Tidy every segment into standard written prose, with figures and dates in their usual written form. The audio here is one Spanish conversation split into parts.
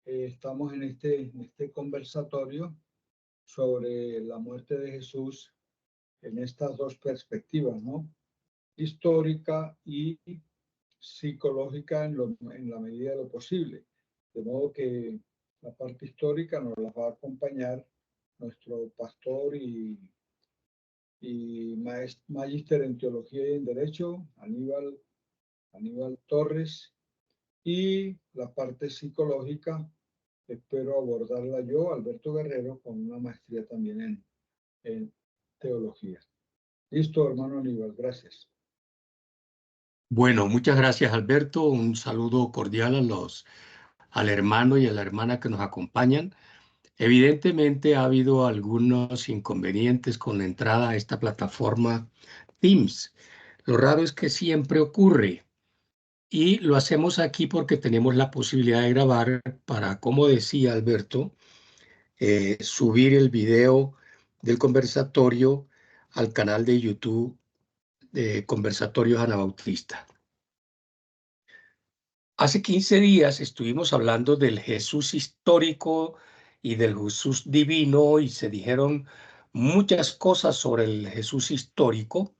Estamos en este conversatorio sobre la muerte de Jesús en estas dos perspectivas, ¿no? Histórica y psicológica en la medida de lo posible. De modo que la parte histórica nos la va a acompañar nuestro pastor y magíster en teología y en derecho, Aníbal Torres, y la parte psicológica espero abordarla yo, Alberto Guerrero, con una maestría también en teología. Listo, hermano Aníbal, gracias. Bueno, muchas gracias, Alberto. Un saludo cordial al hermano y a la hermana que nos acompañan. Evidentemente ha habido algunos inconvenientes con la entrada a esta plataforma Teams. Lo raro es que siempre ocurre y lo hacemos aquí porque tenemos la posibilidad de grabar para, como decía Alberto, subir el video del conversatorio al canal de YouTube de Conversatorios Anabautista. Hace 15 días estuvimos hablando del Jesús histórico y del Jesús divino y se dijeron muchas cosas sobre el Jesús histórico.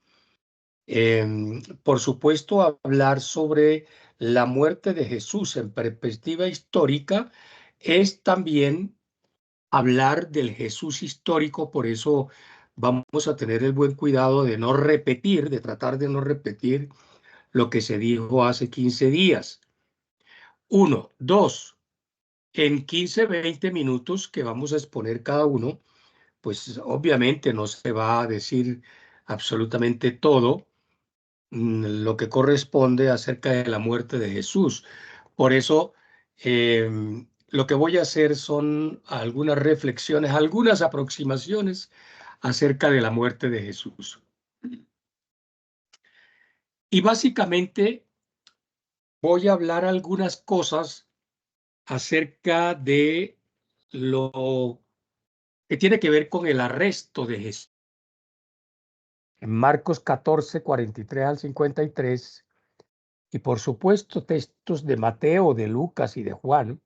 Por supuesto, hablar sobre la muerte de Jesús en perspectiva histórica es también hablar del Jesús histórico, por eso vamos a tener el buen cuidado de no repetir, de tratar de no repetir lo que se dijo hace 15 días. Uno, dos, en 15, 20 minutos que vamos a exponer cada uno, pues obviamente no se va a decir absolutamente todo lo que corresponde acerca de la muerte de Jesús. Por eso, lo que voy a hacer son algunas reflexiones, algunas aproximaciones acerca de la muerte de Jesús. Y básicamente voy a hablar algunas cosas acerca de lo que tiene que ver con el arresto de Jesús. En Marcos 14, 43 al 53, y por supuesto textos de Mateo, de Lucas y de Juan,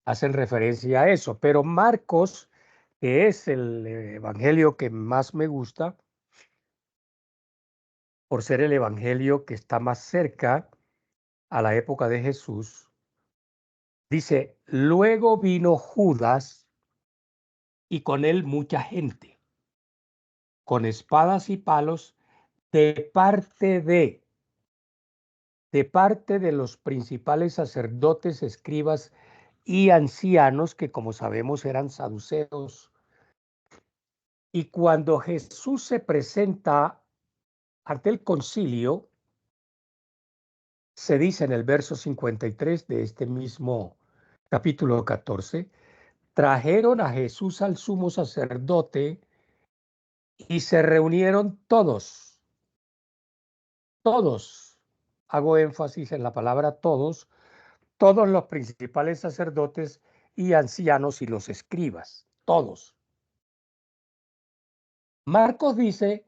hacen referencia a eso, pero Marcos, que es el evangelio que más me gusta, por ser el evangelio que está más cerca a la época de Jesús, dice, luego vino Judas y con él mucha gente, con espadas y palos, de parte de los principales sacerdotes, escribas y ancianos, que como sabemos eran saduceos. Y cuando Jesús se presenta ante el concilio, se dice en el verso 53 de este mismo capítulo 14, trajeron a Jesús al sumo sacerdote y se reunieron todos, hago énfasis en la palabra todos los principales sacerdotes y ancianos y los escribas, todos. Marcos dice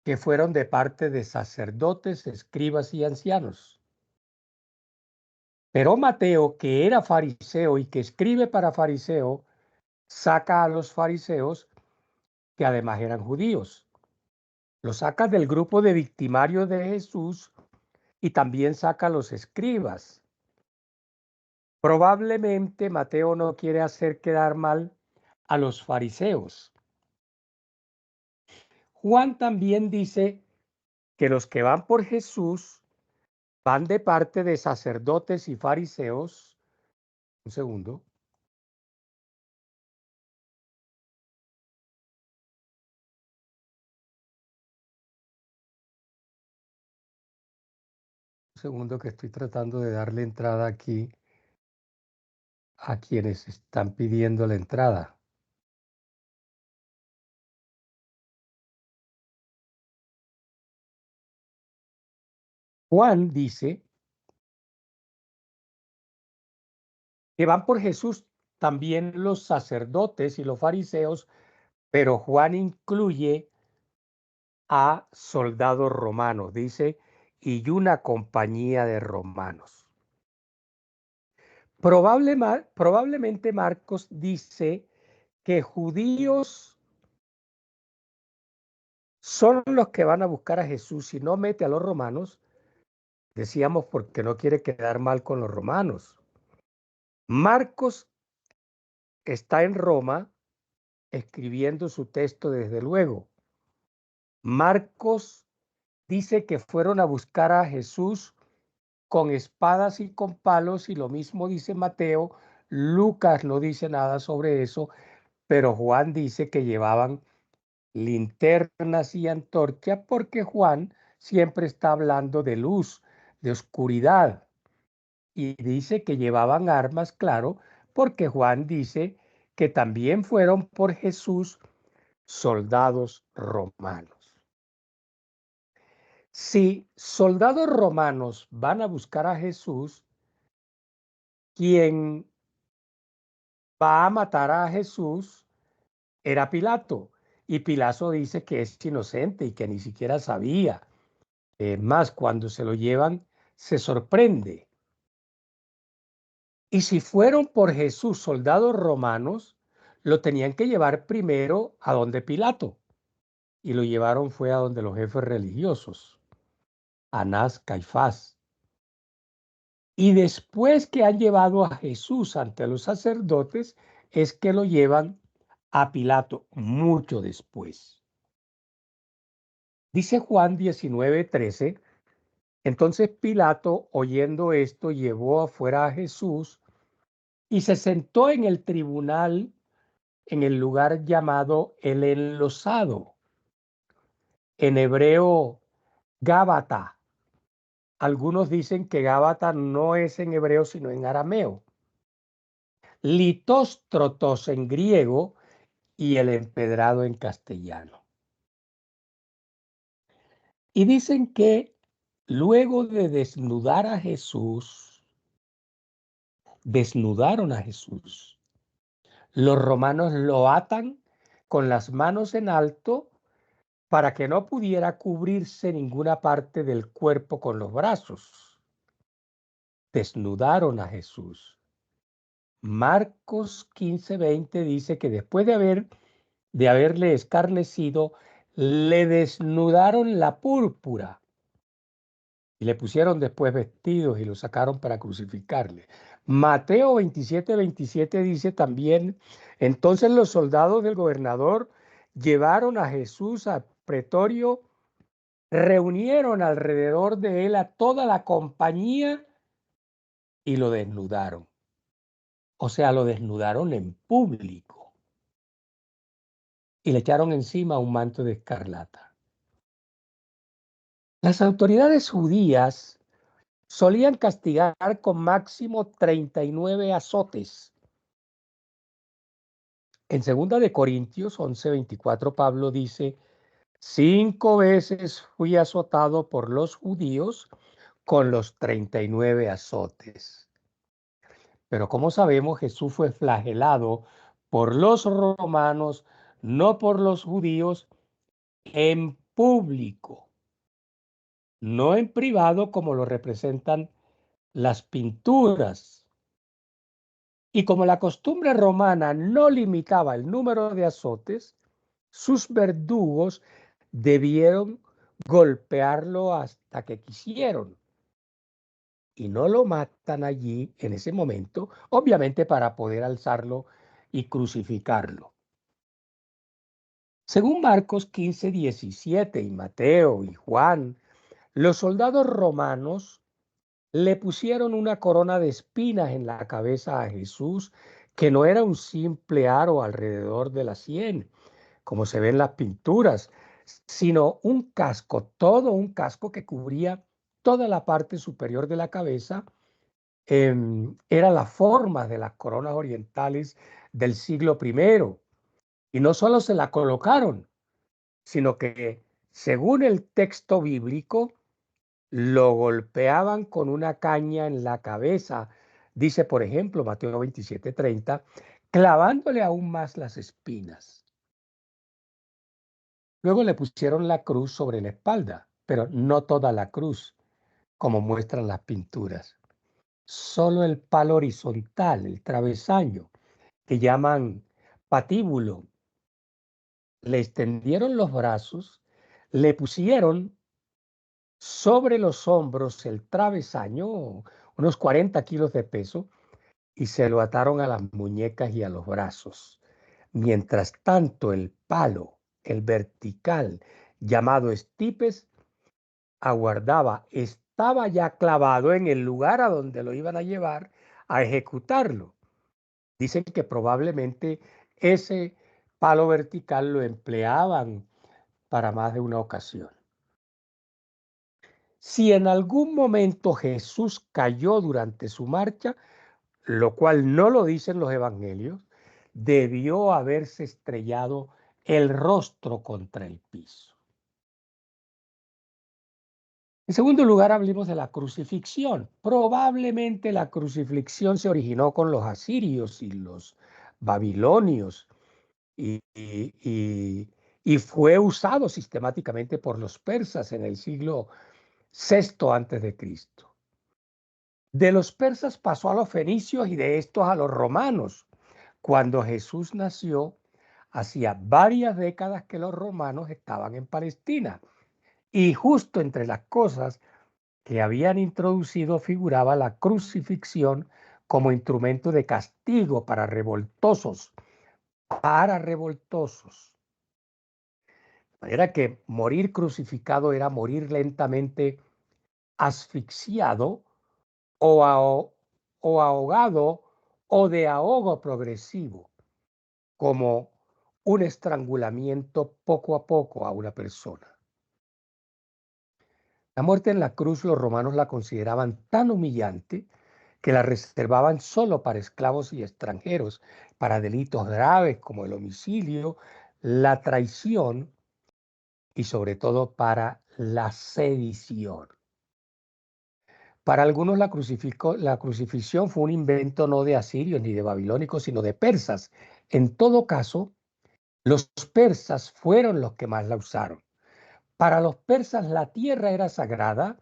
que fueron de parte de sacerdotes, escribas y ancianos. Pero Mateo, que era fariseo y que escribe para fariseo, saca a los fariseos, que además eran judíos. Los saca del grupo de victimarios de Jesús y también saca a los escribas. Probablemente Mateo no quiere hacer quedar mal a los fariseos. Juan también dice que los que van por Jesús van de parte de sacerdotes y fariseos. Un segundo. Un segundo que estoy tratando de darle entrada aquí a quienes están pidiendo la entrada. Juan dice que van por Jesús también los sacerdotes y los fariseos, pero Juan incluye a soldados romanos, dice, y una compañía de romanos. Probablemente Marcos dice que judíos son los que van a buscar a Jesús y no mete a los romanos, decíamos porque no quiere quedar mal con los romanos. Marcos está en Roma escribiendo su texto desde luego. Marcos dice que fueron a buscar a Jesús con espadas y con palos y lo mismo dice Mateo. Lucas no dice nada sobre eso, pero Juan dice que llevaban linternas y antorchas porque Juan siempre está hablando de luz, de oscuridad. Y dice que llevaban armas, claro, porque Juan dice que también fueron por Jesús soldados romanos. Si soldados romanos van a buscar a Jesús, quien va a matar a Jesús era Pilato. Y Pilato dice que es inocente y que ni siquiera sabía. Más, cuando se lo llevan, se sorprende. Y si fueron por Jesús soldados romanos, lo tenían que llevar primero a donde Pilato. Y lo llevaron fue a donde los jefes religiosos, Anás, Caifás. Y después que han llevado a Jesús ante los sacerdotes, es que lo llevan a Pilato, mucho después. Dice Juan 19:13, entonces Pilato, oyendo esto, llevó afuera a Jesús y se sentó en el tribunal en el lugar llamado el Enlosado, en hebreo Gábata. Algunos dicen que Gábata no es en hebreo sino en arameo. Litóstrotos en griego y el empedrado en castellano. Y dicen que luego de desnudar a Jesús, desnudaron a Jesús. Los romanos lo atan con las manos en alto para que no pudiera cubrirse ninguna parte del cuerpo con los brazos. Desnudaron a Jesús. Marcos 15:20 dice que después de haberle escarnecido, le desnudaron la púrpura y le pusieron después vestidos y lo sacaron para crucificarle. Mateo 27:27 dice también, entonces los soldados del gobernador llevaron a Jesús al pretorio, reunieron alrededor de él a toda la compañía y lo desnudaron. O sea, lo desnudaron en público y le echaron encima un manto de escarlata. Las autoridades judías solían castigar con máximo 39 azotes. En 2 de Corintios 11:24 Pablo dice, 5 veces fui azotado por los judíos con los 39 azotes. Pero como sabemos, Jesús fue flagelado por los romanos, no por los judíos, en público, no en privado como lo representan las pinturas. Y como la costumbre romana no limitaba el número de azotes, sus verdugos debieron golpearlo hasta que quisieron. Y no lo matan allí en ese momento, obviamente para poder alzarlo y crucificarlo. Según Marcos 15:17 y Mateo y Juan, los soldados romanos le pusieron una corona de espinas en la cabeza a Jesús, que no era un simple aro alrededor de la sien, como se ve en las pinturas, sino un casco, todo un casco que cubría toda la parte superior de la cabeza. Era la forma de las coronas orientales del siglo I. Y no solo se la colocaron, sino que, según el texto bíblico, lo golpeaban con una caña en la cabeza. Dice, por ejemplo, Mateo 27:30, clavándole aún más las espinas. Luego le pusieron la cruz sobre la espalda, pero no toda la cruz, como muestran las pinturas. solo el palo horizontal, el travesaño, que llaman patíbulo. Le extendieron los brazos, le pusieron sobre los hombros el travesaño, unos 40 kilos de peso, y se lo ataron a las muñecas y a los brazos. Mientras tanto, el palo, el vertical, llamado estipes, aguardaba, estaba ya clavado en el lugar a donde lo iban a llevar a ejecutarlo. Dicen que probablemente ese palo vertical lo empleaban para más de una ocasión. Si en algún momento Jesús cayó durante su marcha, lo cual no lo dicen los evangelios, debió haberse estrellado el rostro contra el piso. En segundo lugar, hablemos de la crucifixión. Probablemente la crucifixión se originó con los asirios y los babilonios y fue usado sistemáticamente por los persas en el siglo VI antes de Cristo. De los persas pasó a los fenicios y de estos a los romanos. Cuando Jesús nació, hacía varias décadas que los romanos estaban en Palestina. Y justo entre las cosas que habían introducido figuraba la crucifixión como instrumento de castigo para revoltosos. De manera que morir crucificado era morir lentamente asfixiado o ahogado o de ahogo progresivo, como un estrangulamiento poco a poco a una persona. La muerte en la cruz los romanos la consideraban tan humillante que la reservaban solo para esclavos y extranjeros, para delitos graves como el homicidio, la traición y sobre todo para la sedición. Para algunos la crucifixión fue un invento no de asirios ni de babilónicos, sino de persas. En todo caso, los persas fueron los que más la usaron. Para los persas la tierra era sagrada,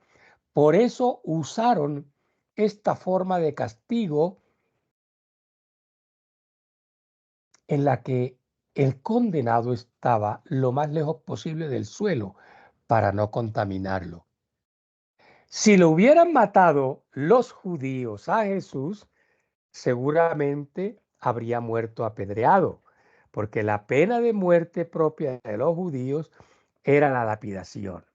por eso usaron esta forma de castigo en la que el condenado estaba lo más lejos posible del suelo para no contaminarlo. Si lo hubieran matado los judíos a Jesús, seguramente habría muerto apedreado, porque la pena de muerte propia de los judíos era la lapidación.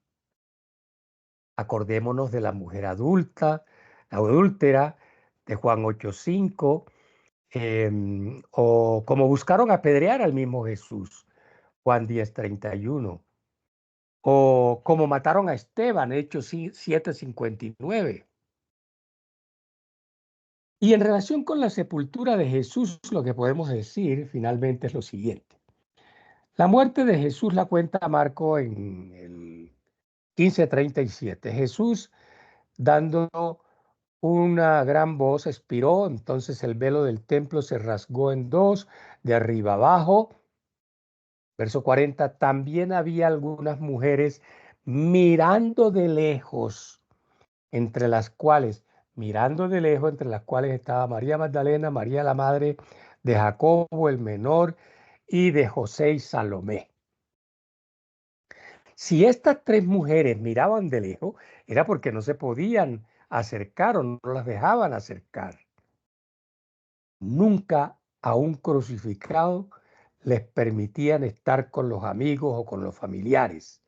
Acordémonos de la mujer adúltera de Juan 8:5, o como buscaron apedrear al mismo Jesús, Juan 10:31, o como mataron a Esteban, Hechos 7:59. Y en relación con la sepultura de Jesús, lo que podemos decir finalmente es lo siguiente. La muerte de Jesús la cuenta Marco en el 15:37. Jesús, dando una gran voz, expiró, entonces el velo del templo se rasgó en dos, de arriba abajo. Verso 40, también había algunas mujeres mirando de lejos, entre las cuales estaba María Magdalena, María la madre de Jacobo el menor y de José y Salomé. Si estas tres mujeres miraban de lejos, era porque no se podían acercar o no las dejaban acercar. Nunca a un crucificado les permitían estar con los amigos o con los familiares.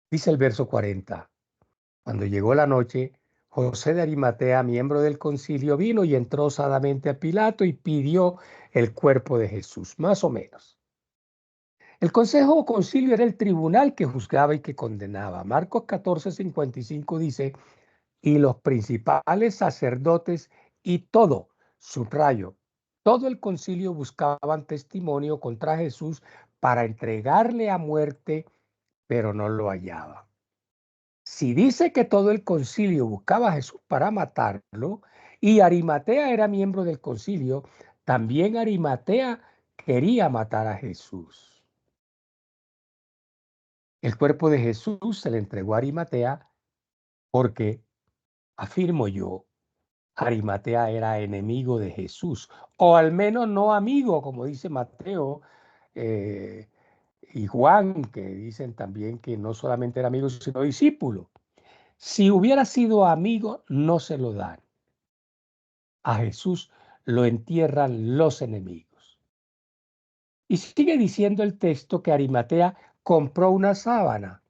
Dice el verso 40, cuando llegó la noche, José de Arimatea, miembro del concilio, vino y entró osadamente a Pilato y pidió el cuerpo de Jesús, más o menos. El consejo o concilio era el tribunal que juzgaba y que condenaba. Marcos 14:55 dice, y los principales sacerdotes y todo, subrayo, todo el concilio buscaban testimonio contra Jesús para entregarle a muerte, pero no lo hallaban. Si dice que todo el concilio buscaba a Jesús para matarlo, y Arimatea era miembro del concilio, también Arimatea quería matar a Jesús. El cuerpo de Jesús se le entregó a Arimatea porque afirmo yo, Arimatea era enemigo de Jesús, o al menos no amigo, como dice Mateo y Juan, que dicen también que no solamente era amigo, sino discípulo. Si hubiera sido amigo, no se lo dan. A Jesús lo entierran los enemigos. Y sigue diciendo el texto que Arimatea compró una sábana,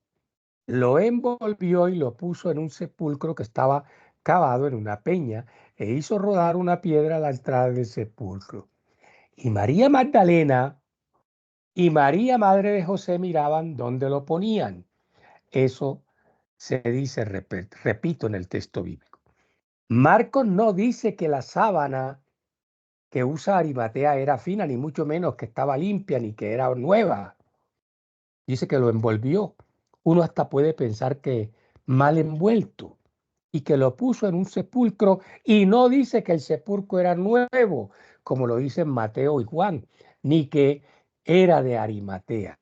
lo envolvió y lo puso en un sepulcro que estaba cavado en una peña e hizo rodar una piedra a la entrada del sepulcro. Y María Magdalena y María, madre de José, miraban dónde lo ponían. Eso se dice, repito, en el texto bíblico. Marcos no dice que la sábana que usa Arimatea era fina, ni mucho menos que estaba limpia, ni que era nueva. Dice que lo envolvió. Uno hasta puede pensar que mal envuelto y que lo puso en un sepulcro, y no dice que el sepulcro era nuevo, como lo dicen Mateo y Juan, ni que era de Arimatea.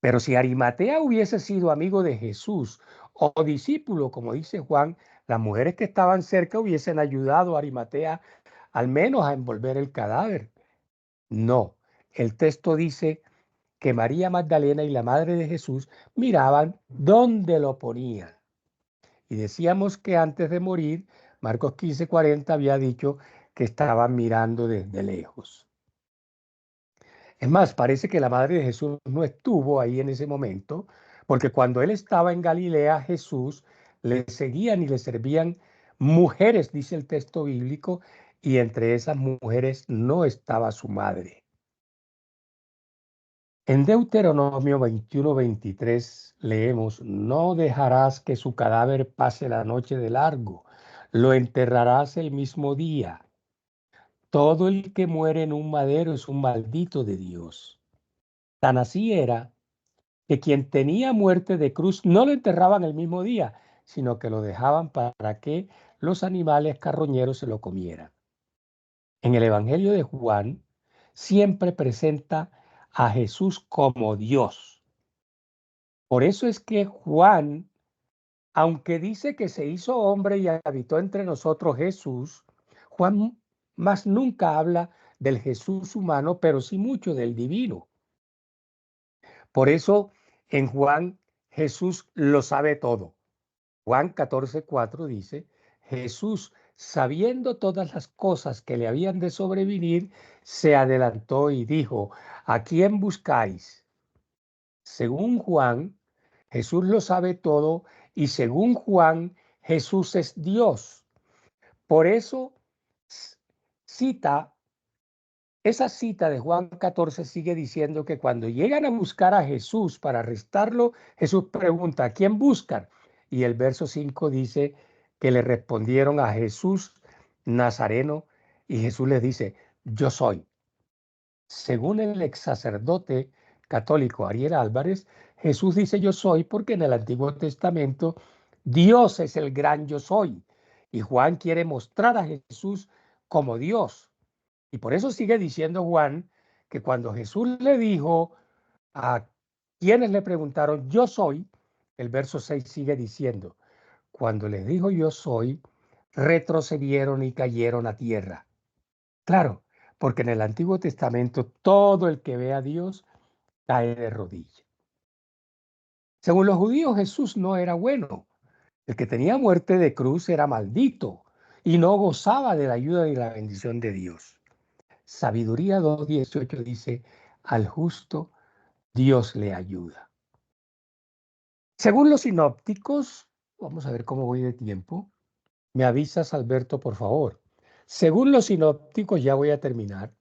Pero si Arimatea hubiese sido amigo de Jesús o discípulo, como dice Juan, las mujeres que estaban cerca hubiesen ayudado a Arimatea al menos a envolver el cadáver. No, el texto dice que María Magdalena y la madre de Jesús miraban dónde lo ponían. Y decíamos que antes de morir, Marcos 15:40 había dicho que estaban mirando desde lejos. Es más, parece que la madre de Jesús no estuvo ahí en ese momento, porque cuando él estaba en Galilea, Jesús le seguían y le servían mujeres, dice el texto bíblico, y entre esas mujeres no estaba su madre. En Deuteronomio 21:23 leemos: no dejarás que su cadáver pase la noche de largo, lo enterrarás el mismo día. Todo el que muere en un madero es un maldito de Dios. Tan así era que quien tenía muerte de cruz no lo enterraban el mismo día, sino que lo dejaban para que los animales carroñeros se lo comieran. En el Evangelio de Juan siempre presenta a Jesús como Dios. Por eso es que Juan, aunque dice que se hizo hombre y habitó entre nosotros Jesús, Juan más nunca habla del Jesús humano, pero sí mucho del divino. Por eso en Juan Jesús lo sabe todo. Juan 14:4 dice: Jesús, sabiendo todas las cosas que le habían de sobrevenir, se adelantó y dijo: ¿a quién buscáis? Según Juan, Jesús lo sabe todo, y según Juan, Jesús es Dios. Por eso cita, esa cita de Juan 14 sigue diciendo que cuando llegan a buscar a Jesús para arrestarlo, Jesús pregunta: ¿a quién buscan? Y el verso 5 dice que le respondieron: a Jesús Nazareno, y Jesús les dice: yo soy. Según el ex sacerdote católico Ariel Álvarez, Jesús dice yo soy porque en el Antiguo Testamento Dios es el gran yo soy. Y Juan quiere mostrar a Jesús como Dios. Y por eso sigue diciendo Juan que cuando Jesús le dijo a quienes le preguntaron yo soy, el verso 6 sigue diciendo: cuando les dijo yo soy, retrocedieron y cayeron a tierra. Claro, porque en el Antiguo Testamento todo el que ve a Dios cae de rodillas. Según los judíos, Jesús no era bueno. El que tenía muerte de cruz era maldito y no gozaba de la ayuda y la bendición de Dios. Sabiduría 2:18 dice: al justo Dios le ayuda. Según los sinópticos, vamos a ver cómo voy de tiempo. Me avisas, Alberto, por favor. Según los sinópticos, ya voy a terminar,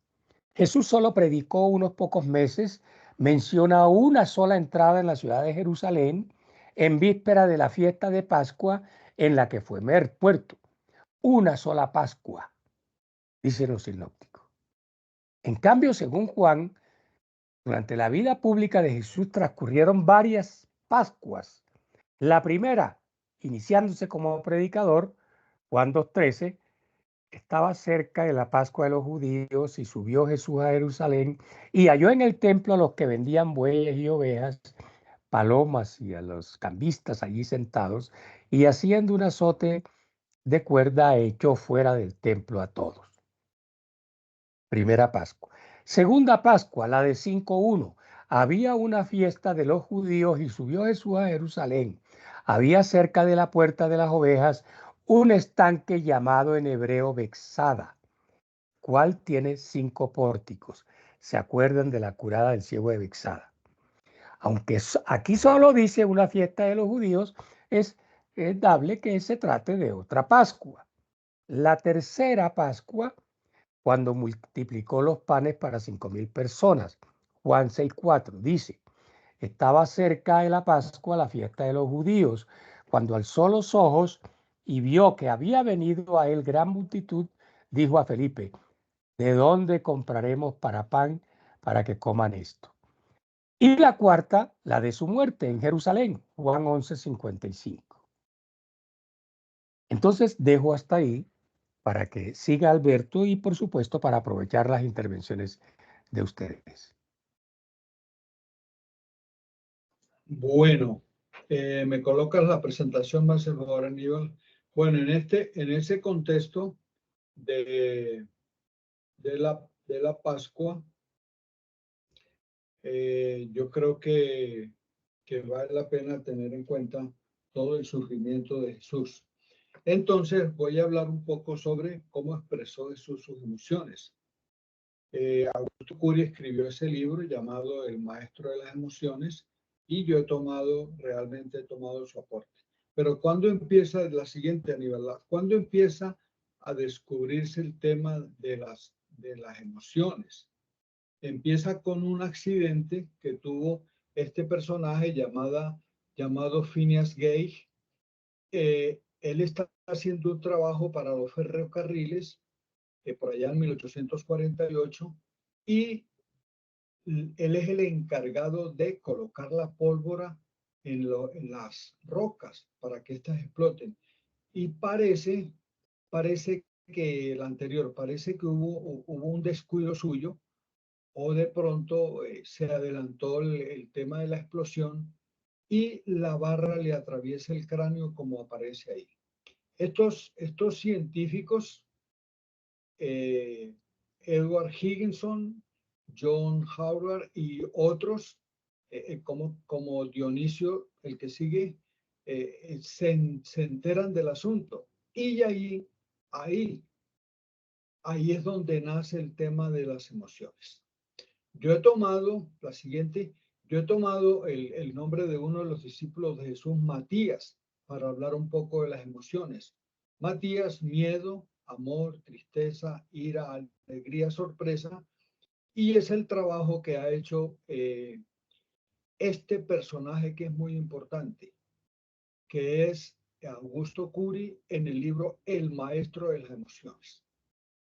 Jesús solo predicó unos pocos meses, menciona una sola entrada en la ciudad de Jerusalén en víspera de la fiesta de Pascua en la que fue muerto. Una sola Pascua, dicen los sinópticos. En cambio, según Juan, durante la vida pública de Jesús transcurrieron varias Pascuas. La primera, iniciándose como predicador, Juan 2:13, estaba cerca de la Pascua de los judíos y subió Jesús a Jerusalén y halló en el templo a los que vendían bueyes y ovejas palomas y a los cambistas allí sentados y haciendo un azote de cuerda echó fuera del templo a todos. Primera Pascua. Segunda Pascua, la de 5:1. Había una fiesta de los judíos y subió Jesús a Jerusalén. Había cerca de la puerta de las ovejas un estanque llamado en hebreo Bexada, cual tiene 5 pórticos. ¿Se acuerdan de la curada del ciego de Bexada? Aunque aquí solo dice una fiesta de los judíos, es dable que se trate de otra Pascua. La tercera Pascua, cuando multiplicó los panes para 5,000 personas. Juan 6:4 dice, estaba cerca de la Pascua, la fiesta de los judíos, cuando alzó los ojos y vio que había venido a él gran multitud, dijo a Felipe, ¿de dónde compraremos para pan para que coman esto? Y la cuarta, la de su muerte en Jerusalén, Juan 11:55. Entonces dejo hasta ahí para que siga Alberto y por supuesto para aprovechar las intervenciones de ustedes. Bueno, me colocas la presentación más el favor, Aníbal. Bueno, en ese contexto de la Pascua, yo creo que vale la pena tener en cuenta todo el sufrimiento de Jesús. Entonces voy a hablar un poco sobre cómo expresó Jesús sus emociones. Augusto Curi escribió ese libro llamado El Maestro de las Emociones y yo realmente he tomado su aporte. Pero ¿cuándo empieza la siguiente, Aníbal? ¿Cuándo empieza a descubrirse el tema de las emociones? Empieza con un accidente que tuvo este personaje llamado Phineas Gage. Él está haciendo un trabajo para los ferrocarriles por allá en 1848 y él es el encargado de colocar la pólvora en las rocas para que éstas exploten. Y parece que el anterior, parece que hubo un descuido suyo o de pronto se adelantó el tema de la explosión y la barra le atraviesa el cráneo como aparece ahí. Estos científicos, Edward Higginson, John Howard y otros, como Dionisio, el que sigue, se enteran del asunto. Y ahí es donde nace el tema de las emociones. Yo he tomado el nombre de uno de los discípulos de Jesús, Matías, para hablar un poco de las emociones. Matías, miedo, amor, tristeza, ira, alegría, sorpresa, y es el trabajo que ha hecho este personaje que es muy importante, que es Augusto Curi en el libro El Maestro de las Emociones.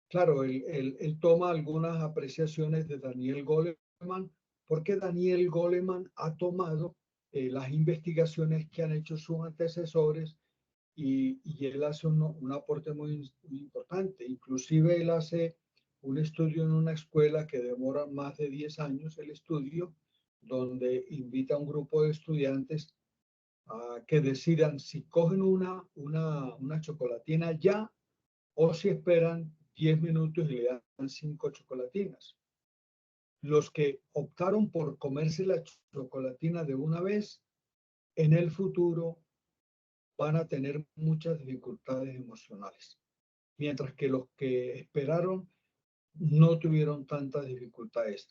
Claro, él toma algunas apreciaciones de Daniel Goleman, porque Daniel Goleman ha tomado las investigaciones que han hecho sus antecesores y él hace un aporte muy importante. Inclusive él hace un estudio en una escuela que demora más de 10 años el estudio, donde invita a un grupo de estudiantes a que decidan si cogen una chocolatina ya o si esperan 10 minutos y le dan 5 chocolatinas. Los que optaron por comerse la chocolatina de una vez, en el futuro van a tener muchas dificultades emocionales, mientras que los que esperaron no tuvieron tantas dificultades.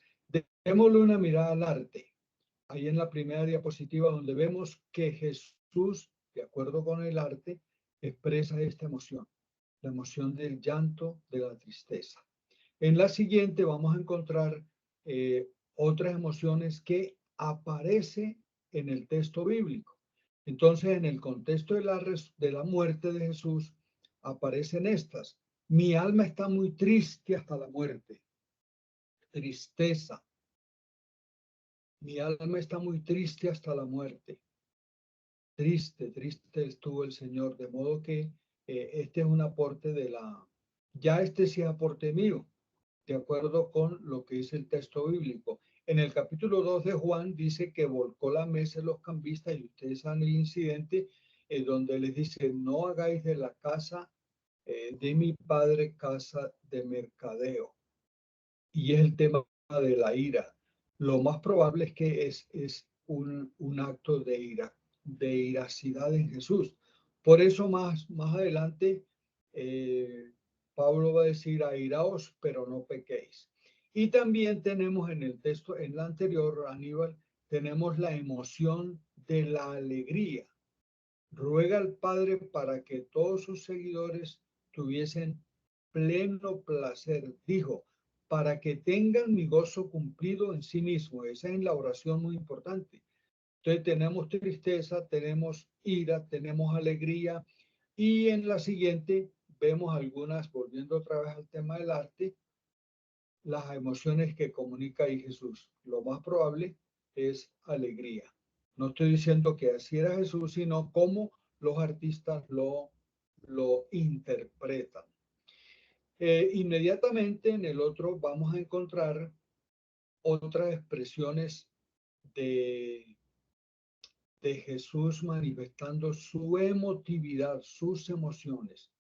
Démosle una mirada al arte. Ahí en la primera diapositiva donde vemos que Jesús, de acuerdo con el arte, expresa esta emoción, la emoción del llanto, de la tristeza. En la siguiente vamos a encontrar otras emociones que aparecen en el texto bíblico. Entonces, en el contexto de la muerte de Jesús, aparecen estas. Mi alma está muy triste hasta la muerte. Tristeza. Mi alma está muy triste hasta la muerte. Triste, triste estuvo el Señor. De modo que este es un aporte ya este sí es aporte mío, de acuerdo con lo que dice el texto bíblico. En el capítulo 2 de Juan dice que volcó la mesa en los cambistas y ustedes saben el incidente donde les dice, no hagáis de la casa de mi padre casa de mercadeo. Y es el tema de la ira. Lo más probable es que es un acto de ira, de iracidad en Jesús. Por eso más adelante Pablo va a decir, airaos, pero no pequéis. Y también tenemos en el texto, en la anterior, Aníbal, tenemos la emoción de la alegría. Ruega al Padre para que todos sus seguidores tuviesen pleno placer, dijo, para que tengan mi gozo cumplido en sí mismo. Esa es la oración muy importante. Entonces tenemos tristeza, tenemos ira, tenemos alegría y en la siguiente vemos algunas, volviendo otra vez al tema del arte, las emociones que comunica ahí Jesús. Lo más probable es alegría. No estoy diciendo que así era Jesús, sino cómo los artistas lo interpretan. Inmediatamente en el otro vamos a encontrar otras expresiones de, de Jesús manifestando su emotividad, sus emociones.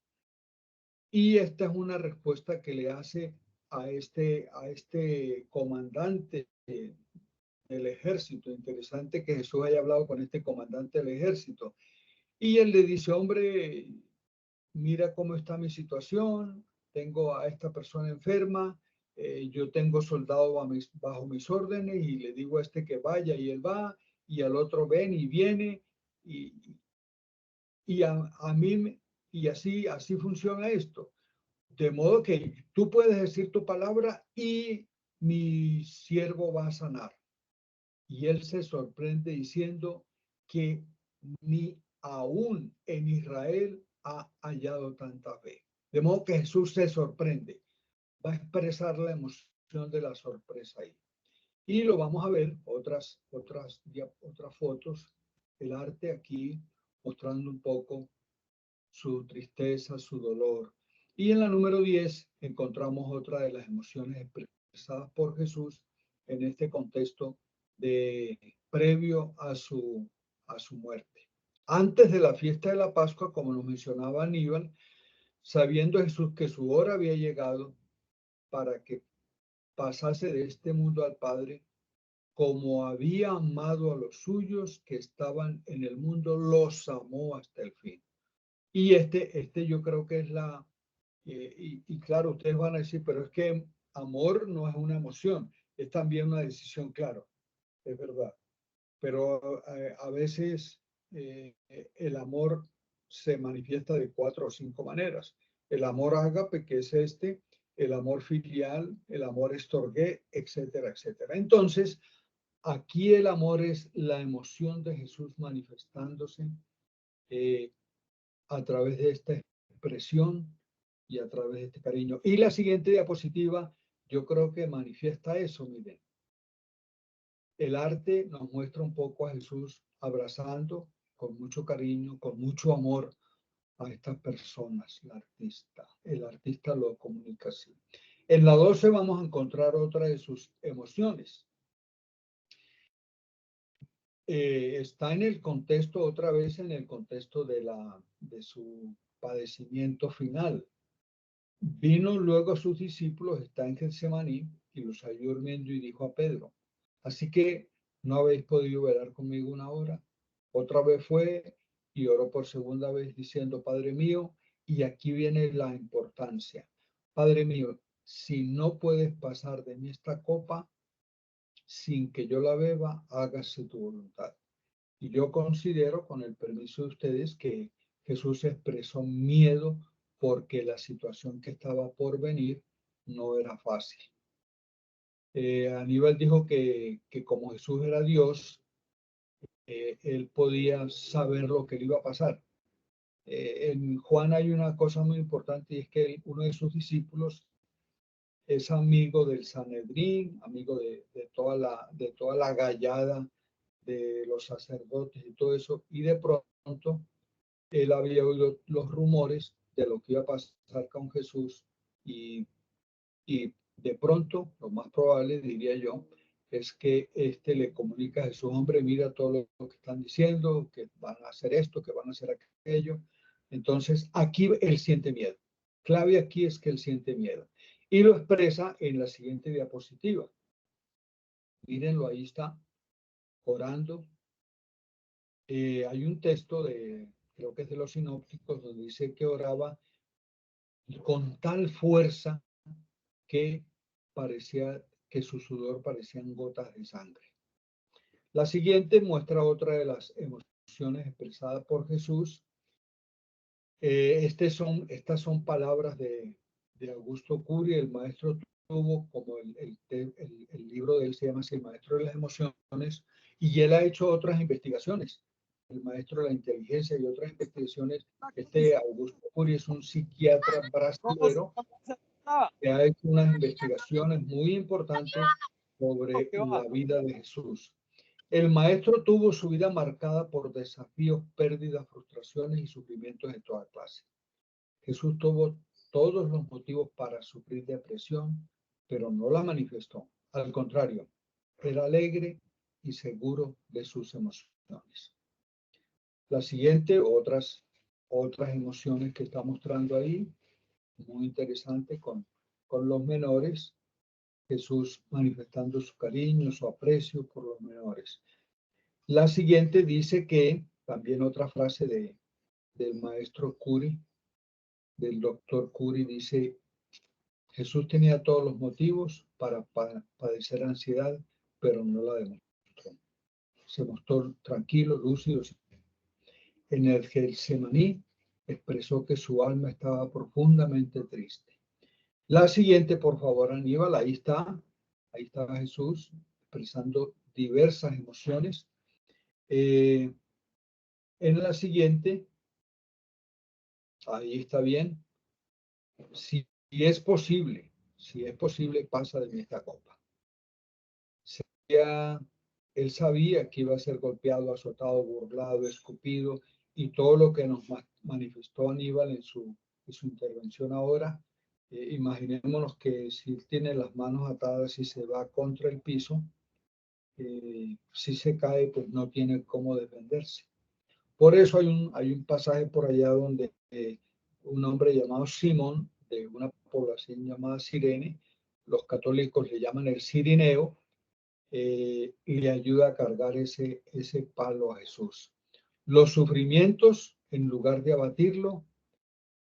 Y esta es una respuesta que le hace a este comandante del ejército. Interesante que Jesús haya hablado con este comandante del ejército. Y él le dice, hombre, mira cómo está mi situación, tengo a esta persona enferma, yo tengo soldados bajo mis órdenes y le digo a este que vaya y él va, y al otro ven y viene, y a mí, y así funciona esto. De modo que tú puedes decir tu palabra y mi siervo va a sanar. Y él se sorprende diciendo que ni aún en Israel ha hallado tanta fe. De modo que Jesús se sorprende. Va a expresar la emoción de la sorpresa ahí. Y lo vamos a ver, otras fotos, el arte aquí mostrando un poco su tristeza, su dolor. Y en la número 10 encontramos otra de las emociones expresadas por Jesús en este contexto de previo a su muerte. Antes de la fiesta de la Pascua, como nos mencionaba Aníbal, sabiendo Jesús que su hora había llegado para que pasase de este mundo al Padre, como había amado a los suyos que estaban en el mundo, los amó hasta el fin. Y este yo creo que es y claro, ustedes van a decir, pero es que amor no es una emoción, es también una decisión, claro, es verdad. Pero a veces el amor se manifiesta de 4 o 5 maneras. El amor ágape, que es el amor filial, el amor estorgué, etcétera, etcétera. Entonces, aquí el amor es la emoción de Jesús manifestándose eh, a través de esta expresión y a través de este cariño. Y la siguiente diapositiva, yo creo que manifiesta eso, miren. El arte nos muestra un poco a Jesús abrazando con mucho cariño, con mucho amor a estas personas, el artista lo comunica así. En la 12 vamos a encontrar otra de sus emociones. Está en el contexto, otra vez en el contexto de su padecimiento final. Vino luego a sus discípulos, está en Getsemaní, y los halló durmiendo y dijo a Pedro, así que no habéis podido velar conmigo una hora. Otra vez fue y oró por segunda vez diciendo, Padre mío, y aquí viene la importancia. Padre mío, si no puedes pasar de mí esta copa sin que yo la beba, hágase tu voluntad. Y yo considero, con el permiso de ustedes, que Jesús expresó miedo porque la situación que estaba por venir no era fácil. Aníbal dijo que como Jesús era Dios, él podía saber lo que le iba a pasar. En Juan hay una cosa muy importante y es que uno de sus discípulos es amigo del Sanedrín, amigo de toda la gallada de los sacerdotes y todo eso, y de pronto él había oído los rumores de lo que iba a pasar con Jesús y de pronto, lo más probable, diría yo, es que le comunica a Jesús, hombre, mira todo lo que están diciendo, que van a hacer esto, que van a hacer aquello. Entonces, aquí él siente miedo. Clave aquí es que él siente miedo. Y lo expresa en la siguiente diapositiva. Mírenlo, ahí está, orando. Hay un texto creo que es de los sinópticos, donde dice que oraba con tal fuerza que parecía que su sudor parecían gotas de sangre. La siguiente muestra otra de las emociones expresadas por Jesús. Estas son palabras de Augusto Curi, el maestro tuvo, como el libro de él se llama así, El maestro de las emociones, y él ha hecho otras investigaciones, el maestro de la inteligencia y otras investigaciones. Augusto Curi es un psiquiatra brasileño que ha hecho unas investigaciones muy importantes sobre la vida de Jesús. El maestro tuvo su vida marcada por desafíos, pérdidas, frustraciones y sufrimientos de toda clase. Jesús tuvo todos los motivos para sufrir depresión, pero no la manifestó. Al contrario, era alegre y seguro de sus emociones. La siguiente, otras emociones que está mostrando ahí, muy interesante con los menores. Jesús manifestando su cariño, su aprecio por los menores. La siguiente dice que, también otra frase del maestro Curi, del doctor Curi, dice, Jesús tenía todos los motivos para padecer ansiedad, pero no la demostró. Se mostró tranquilo, lúcido. En el Getsemaní expresó que su alma estaba profundamente triste. La siguiente, por favor, Aníbal, ahí está Jesús expresando diversas emociones. En la siguiente, ahí está bien. Si es posible, pasa de mí esta copa. Él sabía que iba a ser golpeado, azotado, burlado, escupido, y todo lo que nos manifestó Aníbal en su intervención ahora. Imaginémonos que si tiene las manos atadas y se va contra el piso, si se cae, pues no tiene cómo defenderse. Por eso hay un pasaje por allá donde un hombre llamado Simón, de una población llamada Cirene, los católicos le llaman el Cirineo, le ayuda a cargar ese palo a Jesús. Los sufrimientos, en lugar de abatirlo,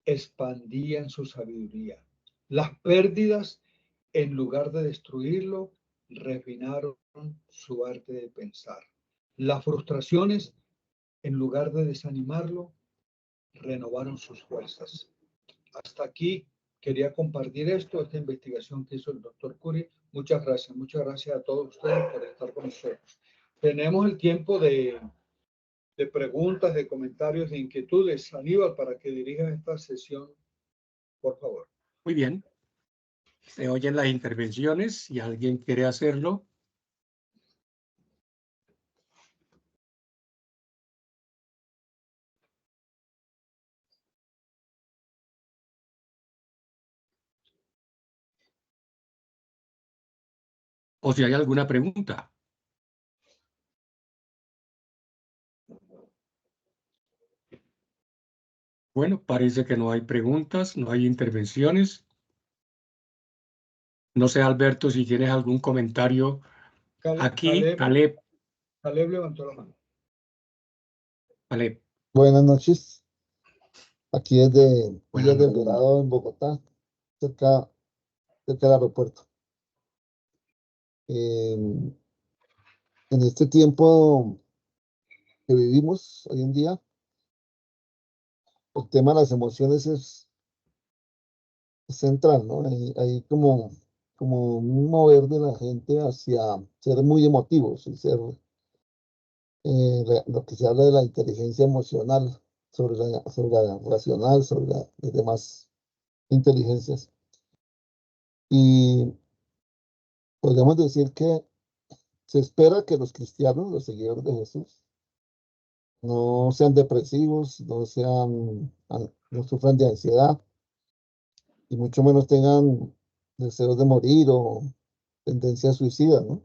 expandían su sabiduría. Las pérdidas, en lugar de destruirlo, refinaron su arte de pensar. Las frustraciones, en lugar de desanimarlo, renovaron sus fuerzas. Hasta aquí quería compartir esta investigación que hizo el doctor Curi. Muchas gracias a todos ustedes por estar con nosotros. Tenemos el tiempo de preguntas, de comentarios, de inquietudes. Aníbal, para que dirijas esta sesión, por favor. Muy bien. Se oyen las intervenciones. Si alguien quiere hacerlo. O si hay alguna pregunta. Bueno, parece que no hay preguntas, no hay intervenciones. No sé, Alberto, si tienes algún comentario. Aquí, Caleb. Caleb levantó la mano. Caleb. Buenas noches. Aquí es de Villas del Dorado, en Bogotá, cerca del aeropuerto. En este tiempo que vivimos hoy en día, el tema de las emociones es central, ¿no? Hay como un mover de la gente hacia ser muy emotivos y ser lo que se habla de la inteligencia emocional sobre la racional, sobre las demás inteligencias. Y podríamos decir que se espera que los cristianos, los seguidores de Jesús, no sean depresivos, no sufran de ansiedad y mucho menos tengan deseos de morir o tendencias suicidas, ¿no?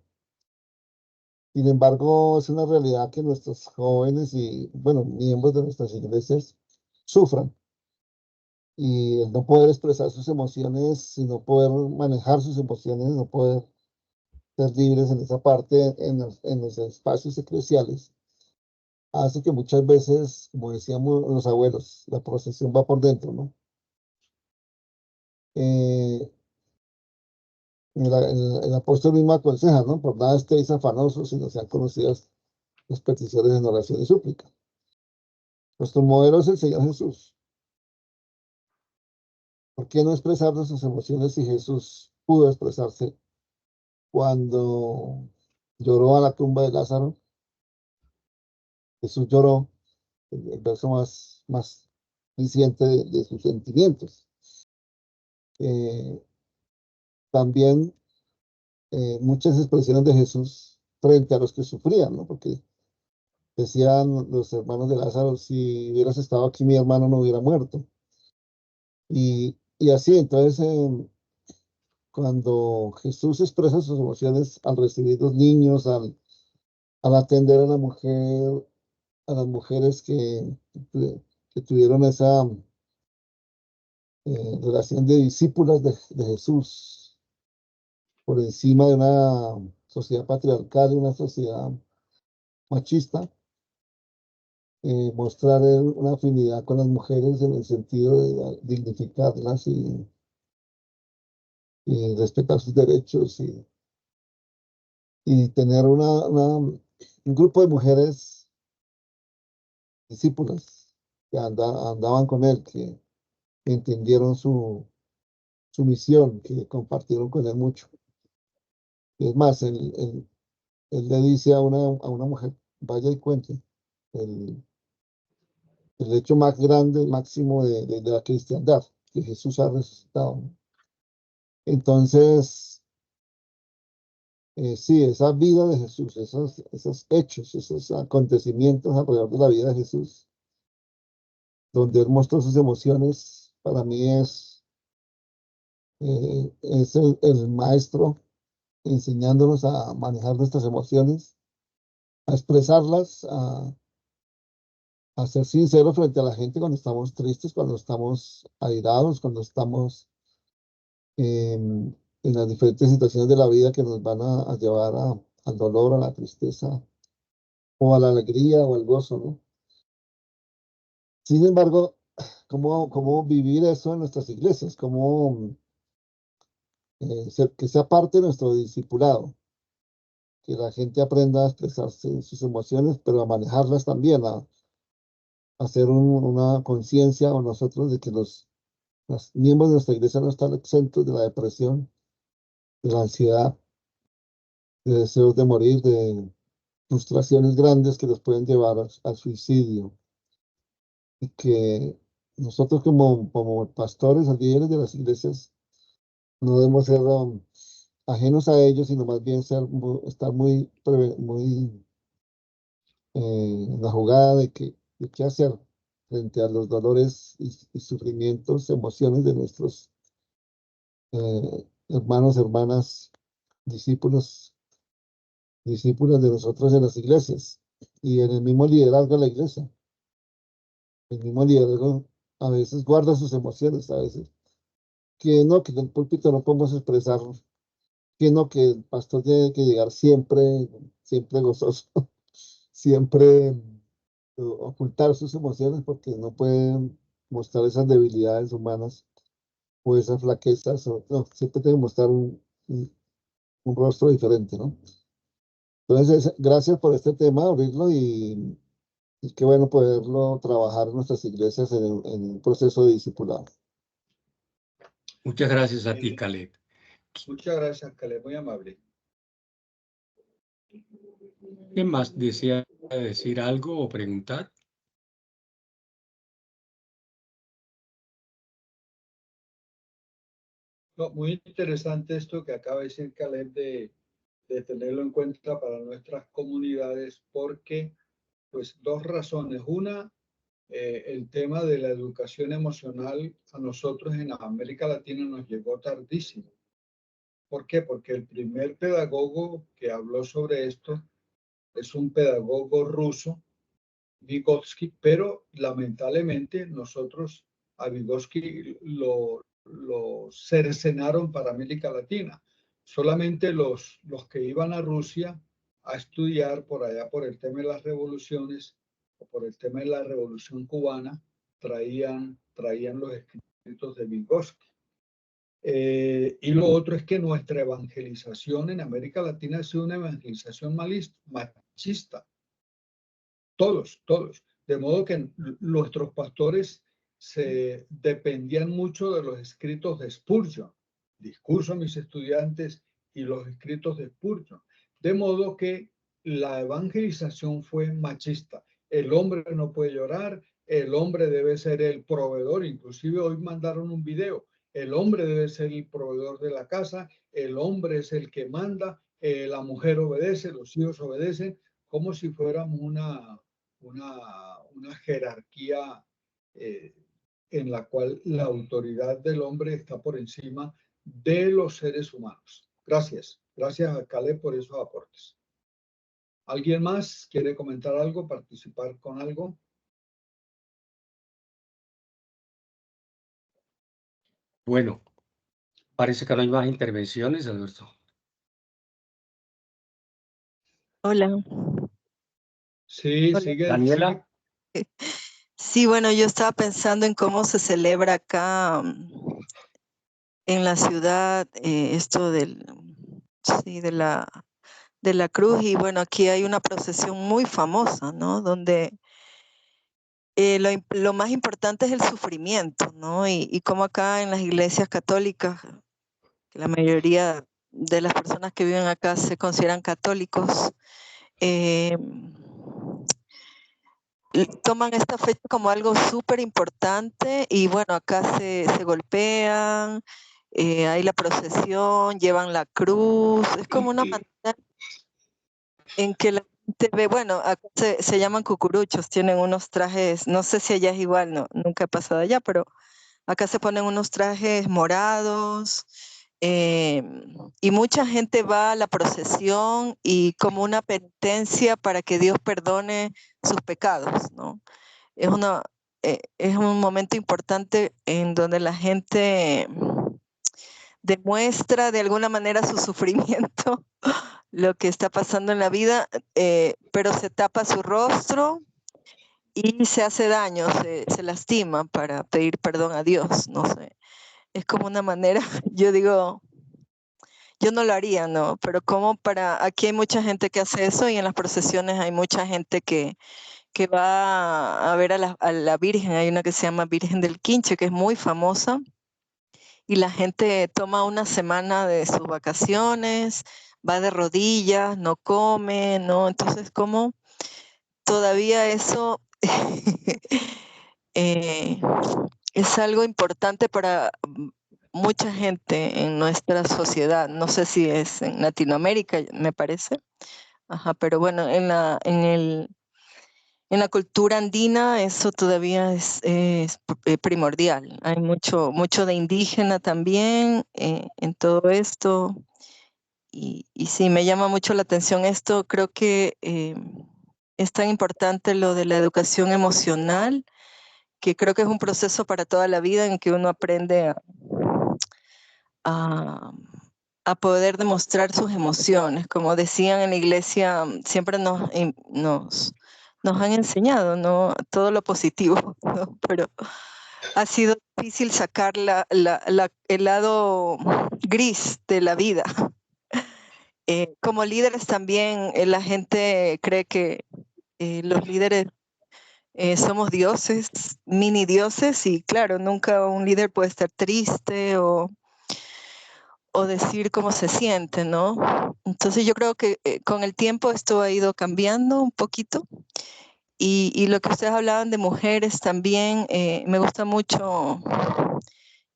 Sin embargo, es una realidad que nuestros jóvenes y, bueno, miembros de nuestras iglesias sufran. Y el no poder expresar sus emociones, y no poder manejar sus emociones, no poder ser libres en esa parte, en los espacios eclesiales, hace que muchas veces, como decíamos los abuelos, la procesión va por dentro, ¿no? Eh, el apóstol mismo aconseja, ¿no? Por nada estéis afanosos, sino sean conocidas las peticiones en oración y súplica. Nuestro modelo es el Señor Jesús. ¿Por qué no expresar nuestras emociones si Jesús pudo expresarse cuando lloró a la tumba de Lázaro? Jesús lloró, el verso más reciente de sus sentimientos. Eh, También muchas expresiones de Jesús frente a los que sufrían, ¿no? Porque decían los hermanos de Lázaro, si hubieras estado aquí, mi hermano no hubiera muerto. Y así, entonces, cuando Jesús expresa sus emociones al recibir los niños, al atender a la mujer, a las mujeres que tuvieron esa relación de discípulas de Jesús por encima de una sociedad patriarcal y una sociedad machista, mostrar una afinidad con las mujeres en el sentido de dignificarlas y respetar sus derechos y tener un grupo de mujeres discípulas que andaban con él, que entendieron su misión, que compartieron con él mucho. Y es más, él le dice a una mujer, vaya y cuente el, el hecho más grande, máximo de la cristiandad, que Jesús ha resucitado, ¿no? Entonces, sí, esa vida de Jesús, esos hechos, esos acontecimientos alrededor de la vida de Jesús, donde él mostró sus emociones, para mí es el maestro enseñándonos a manejar nuestras emociones, a expresarlas, a ser sinceros frente a la gente cuando estamos tristes, cuando estamos airados, cuando estamos en las diferentes situaciones de la vida que nos van a llevar al dolor, a la tristeza, o a la alegría o al gozo, ¿no? Sin embargo, ¿cómo vivir eso en nuestras iglesias? ¿Cómo que sea parte de nuestro discipulado? Que la gente aprenda a expresarse sus emociones, pero a manejarlas también, a hacer una conciencia o nosotros de que los miembros de nuestra iglesia no están exentos de la depresión, de la ansiedad, de deseos de morir, de frustraciones grandes que los pueden llevar al suicidio. Y que nosotros como pastores, líderes de las iglesias, no debemos ser ajenos a ellos, sino más bien estar muy en la jugada de qué hacer frente a los dolores y sufrimientos, emociones de nuestros hermanos, hermanas, discípulos, discípulas de nosotros en las iglesias y en el mismo liderazgo de la iglesia. El mismo liderazgo a veces guarda sus emociones, a veces que en el púlpito no podemos expresar, que no, que el pastor tiene que llegar siempre gozoso, siempre ocultar sus emociones porque no pueden mostrar esas debilidades humanas o esas flaquezas, no, siempre tiene que mostrar un rostro diferente, ¿no? Entonces, gracias por este tema, abrirlo y qué bueno poderlo trabajar en nuestras iglesias en un proceso de discipulado. Muchas gracias a ti, Caleb. Muchas gracias, Caleb, muy amable. ¿Quién más desea decir algo o preguntar? No, muy interesante esto que acaba de decir Caleb de tenerlo en cuenta para nuestras comunidades, porque, pues, dos razones. Una, el tema de la educación emocional a nosotros en América Latina nos llegó tardísimo. ¿Por qué? Porque el primer pedagogo que habló sobre esto es un pedagogo ruso, Vygotsky, pero lamentablemente nosotros a Vygotsky lo cercenaron para América Latina. Solamente los que iban a Rusia a estudiar por allá por el tema de las revoluciones o por el tema de la revolución cubana traían los escritos de Vygotsky. Y lo otro es que nuestra evangelización en América Latina ha sido una evangelización machista. Todos. De modo que nuestros pastores se dependían mucho de los escritos de Spurgeon, discurso a mis estudiantes y los escritos de Spurgeon. De modo que la evangelización fue machista. El hombre no puede llorar, el hombre debe ser el proveedor. Inclusive hoy mandaron un video. El hombre debe ser el proveedor de la casa, el hombre es el que manda, la mujer obedece, los hijos obedecen, como si fuéramos una jerarquía en la cual la autoridad del hombre está por encima de los seres humanos. Gracias a Caleb por esos aportes. ¿Alguien más quiere comentar algo, participar con algo? Bueno, parece que no hay más intervenciones, Alberto. Hola. Sí, Hola. sigue. Daniela. Sí, bueno, yo estaba pensando en cómo se celebra acá en la ciudad esto de la cruz, y bueno, aquí hay una procesión muy famosa, ¿no? Donde lo más importante es el sufrimiento, ¿no? Y como acá en las iglesias católicas, que la mayoría de las personas que viven acá se consideran católicos, toman esta fecha como algo súper importante, y bueno, acá se golpean, hay la procesión, llevan la cruz, es como una manera en que la gente ve, bueno, acá se llaman cucuruchos, tienen unos trajes, no sé si allá es igual, no, nunca he pasado allá, pero acá se ponen unos trajes morados, y mucha gente va a la procesión y como una penitencia para que Dios perdone sus pecados, ¿no? Es un momento importante en donde la gente demuestra de alguna manera su sufrimiento, lo que está pasando en la vida, pero se tapa su rostro y se hace daño, se lastima para pedir perdón a Dios, no sé. Es como una manera, yo digo, yo no lo haría, ¿no? Pero aquí hay mucha gente que hace eso, y en las procesiones hay mucha gente que va a ver a la Virgen. Hay una que se llama Virgen del Quinche, que es muy famosa, y la gente toma una semana de sus vacaciones, va de rodillas, no come, ¿no? Entonces, como todavía eso es algo importante para mucha gente en nuestra sociedad. No sé si es en Latinoamérica, me parece. Ajá, pero bueno, en la cultura andina eso todavía es primordial. Hay mucho de indígena también en todo esto. Y sí, me llama mucho la atención esto. Creo que es tan importante lo de la educación emocional, que creo que es un proceso para toda la vida en que uno aprende a poder demostrar sus emociones. Como decían en la iglesia, siempre nos han enseñado, ¿no? Todo lo positivo, ¿no? Pero ha sido difícil sacar el lado gris de la vida. Como líderes también, la gente cree que los líderes somos dioses, mini dioses, y claro, nunca un líder puede estar triste o decir cómo se siente, ¿no? Entonces yo creo que con el tiempo esto ha ido cambiando un poquito, y lo que ustedes hablaban de mujeres también, me gusta mucho.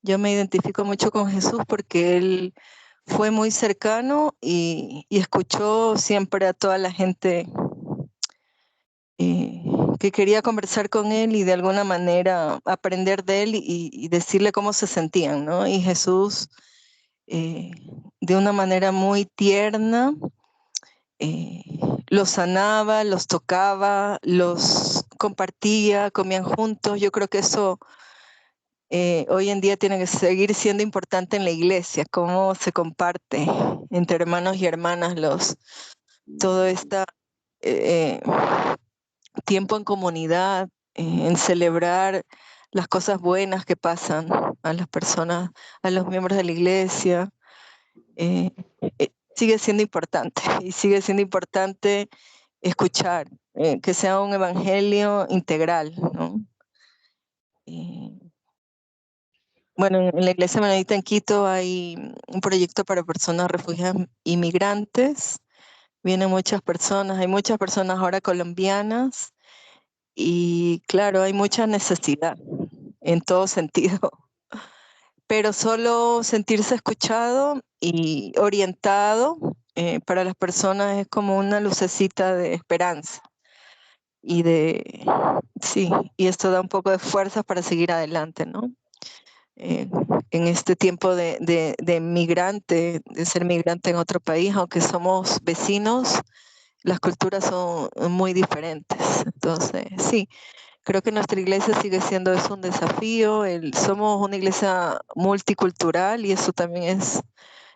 Yo me identifico mucho con Jesús porque Él fue muy cercano y escuchó siempre a toda la gente que quería conversar con Él y de alguna manera aprender de Él y decirle cómo se sentían, ¿no? Y Jesús, de una manera muy tierna, los sanaba, los tocaba, los compartía, comían juntos. Yo creo que eso hoy en día tiene que seguir siendo importante en la iglesia, cómo se comparte entre hermanos y hermanas todo este tiempo en comunidad, en celebrar las cosas buenas que pasan a las personas, a los miembros de la iglesia. Sigue siendo importante y sigue siendo importante escuchar, que sea un evangelio integral, ¿no? Bueno, en la Iglesia Menonita en Quito hay un proyecto para personas refugiadas inmigrantes. Vienen muchas personas, hay muchas personas ahora colombianas y claro, hay mucha necesidad en todo sentido. Pero solo sentirse escuchado y orientado para las personas es como una lucecita de esperanza. Sí, y esto da un poco de fuerzas para seguir adelante, ¿no? En este tiempo de migrante, de ser migrante en otro país, aunque somos vecinos, las culturas son muy diferentes. Entonces, sí, creo que nuestra iglesia sigue siendo eso un desafío. Somos una iglesia multicultural y eso también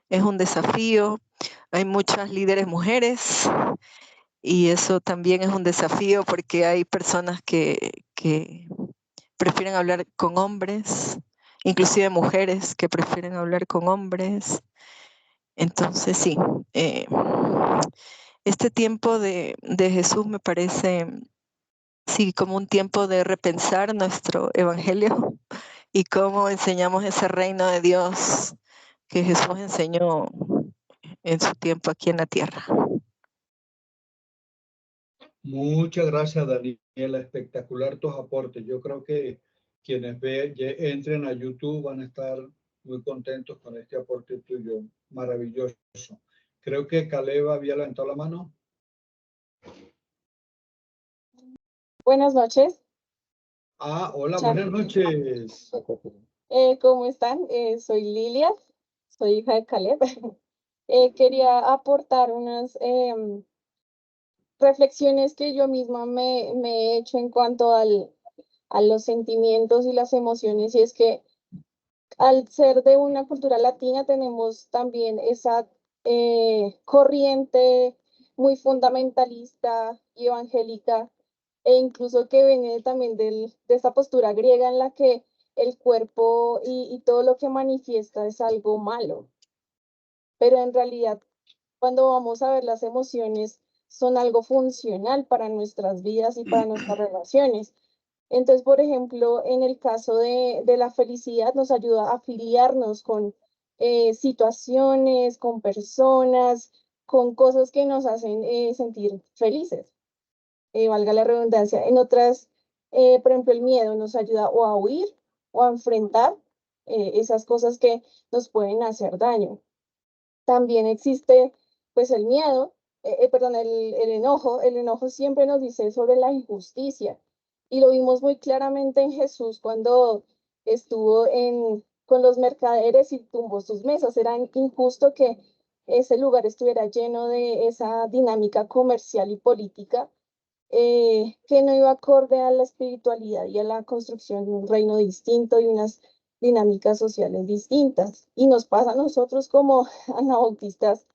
es un desafío. Hay muchas líderes mujeres y eso también es un desafío porque hay personas que prefieren hablar con hombres, inclusive mujeres que prefieren hablar con hombres. Entonces, sí, este tiempo de Jesús me parece, sí, como un tiempo de repensar nuestro evangelio y cómo enseñamos ese reino de Dios que Jesús enseñó en su tiempo aquí en la tierra. Muchas gracias, Daniela. Espectacular tus aportes. Yo creo que quienes entren a YouTube van a estar muy contentos con este aporte tuyo. Maravilloso. Creo que Caleb había levantado la mano. Buenas noches. Hola, buenas noches. ¿Cómo están? Soy Lilia, soy hija de Caleb. Quería aportar unas reflexiones que yo misma me he hecho en cuanto a los sentimientos y las emociones, y es que al ser de una cultura latina tenemos también esa corriente muy fundamentalista y evangélica, e incluso que viene también de esta postura griega en la que el cuerpo y todo lo que manifiesta es algo malo. Pero en realidad, cuando vamos a ver las emociones, son algo funcional para nuestras vidas y para nuestras relaciones. Entonces, por ejemplo, en el caso de la felicidad, nos ayuda a afiliarnos con situaciones, con personas, con cosas que nos hacen sentir felices, valga la redundancia. En otras, por ejemplo, el miedo nos ayuda o a huir o a enfrentar esas cosas que nos pueden hacer daño. También existe, pues, el miedo, perdón, el enojo. El enojo siempre nos dice sobre la injusticia. Y lo vimos muy claramente en Jesús cuando estuvo con los mercaderes y tumbó sus mesas. Era injusto que ese lugar estuviera lleno de esa dinámica comercial y política que no iba acorde a la espiritualidad y a la construcción de un reino distinto y unas dinámicas sociales distintas. Y nos pasa a nosotros como anabautistas,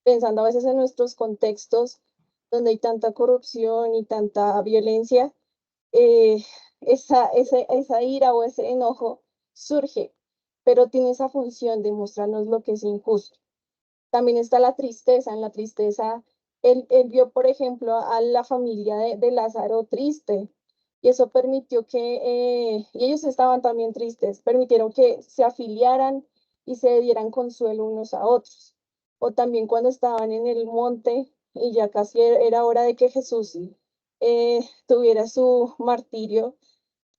pensando a veces en nuestros contextos donde hay tanta corrupción y tanta violencia, esa ira o ese enojo surge, pero tiene esa función de mostrarnos lo que es injusto. También está la tristeza. En la tristeza, él vio, por ejemplo, a la familia de Lázaro triste, y eso permitió y ellos estaban también tristes, permitieron que se afiliaran y se dieran consuelo unos a otros. O también cuando estaban en el monte y ya casi era hora de que Jesús tuviera su martirio,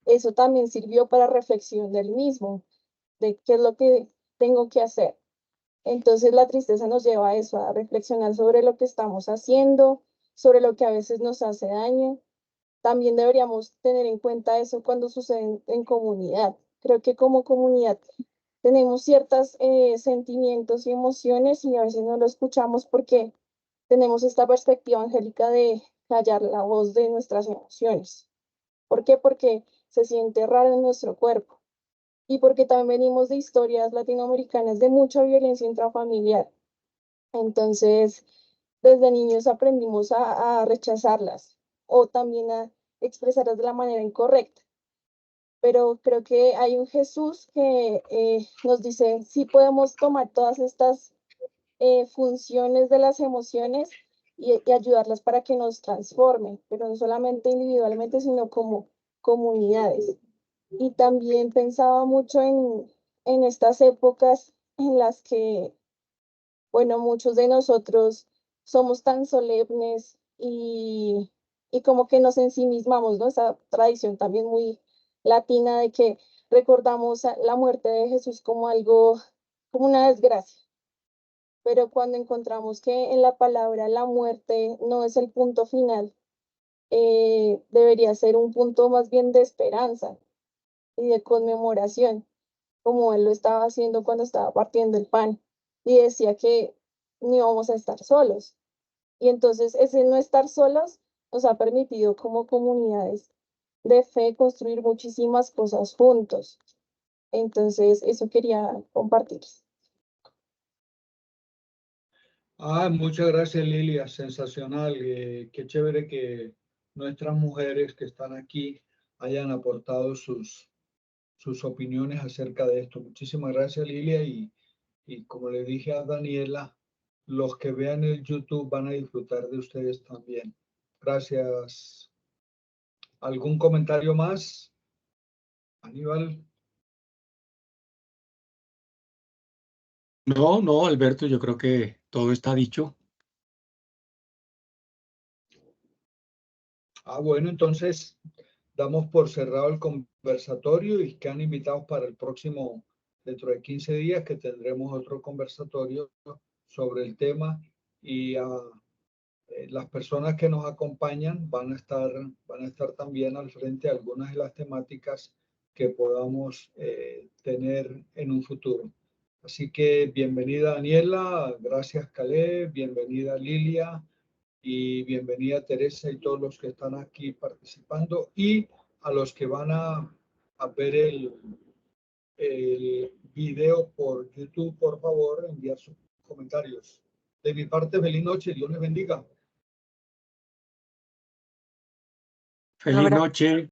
eso también sirvió para reflexión del mismo, de qué es lo que tengo que hacer. Entonces la tristeza nos lleva a eso, a reflexionar sobre lo que estamos haciendo, sobre lo que a veces nos hace daño. También deberíamos tener en cuenta eso cuando sucede en comunidad. Creo que como comunidad tenemos ciertos sentimientos y emociones y a veces no lo escuchamos porque tenemos esta perspectiva angélica de callar la voz de nuestras emociones. ¿Por qué? Porque se siente raro en nuestro cuerpo y porque también venimos de historias latinoamericanas de mucha violencia intrafamiliar. Entonces, desde niños aprendimos a rechazarlas o también a expresarlas de la manera incorrecta. Pero creo que hay un Jesús que nos dice, sí podemos tomar todas estas funciones de las emociones y ayudarlas para que nos transformen, pero no solamente individualmente, sino como comunidades. Y también pensaba mucho en estas épocas en las que, bueno, muchos de nosotros somos tan solemnes y como que nos ensimismamos, ¿no? Esa tradición también muy latina de que recordamos la muerte de Jesús como algo, como una desgracia. Pero cuando encontramos que en la palabra la muerte no es el punto final, debería ser un punto más bien de esperanza y de conmemoración, como él lo estaba haciendo cuando estaba partiendo el pan y decía que no íbamos a estar solos. Y entonces ese no estar solos nos ha permitido como comunidades de fe construir muchísimas cosas juntos. Entonces eso quería compartir. Muchas gracias, Lilia. Sensacional. Qué chévere que nuestras mujeres que están aquí hayan aportado sus opiniones acerca de esto. Muchísimas gracias, Lilia. Y como le dije a Daniela, los que vean el YouTube van a disfrutar de ustedes también. Gracias. ¿Algún comentario más, Aníbal? No, no, Alberto, yo creo que todo está dicho. Bueno, entonces damos por cerrado el conversatorio y quedan invitados para el próximo, dentro de 15 días, que tendremos otro conversatorio sobre el tema y las personas que nos acompañan van a estar también al frente de algunas de las temáticas que podamos tener en un futuro. Así que bienvenida Daniela, gracias Caleb, bienvenida Lilia y bienvenida Teresa y todos los que están aquí participando y a los que van a ver el video por YouTube, por favor, enviar sus comentarios. De mi parte, feliz noche, Dios les bendiga. Feliz noche.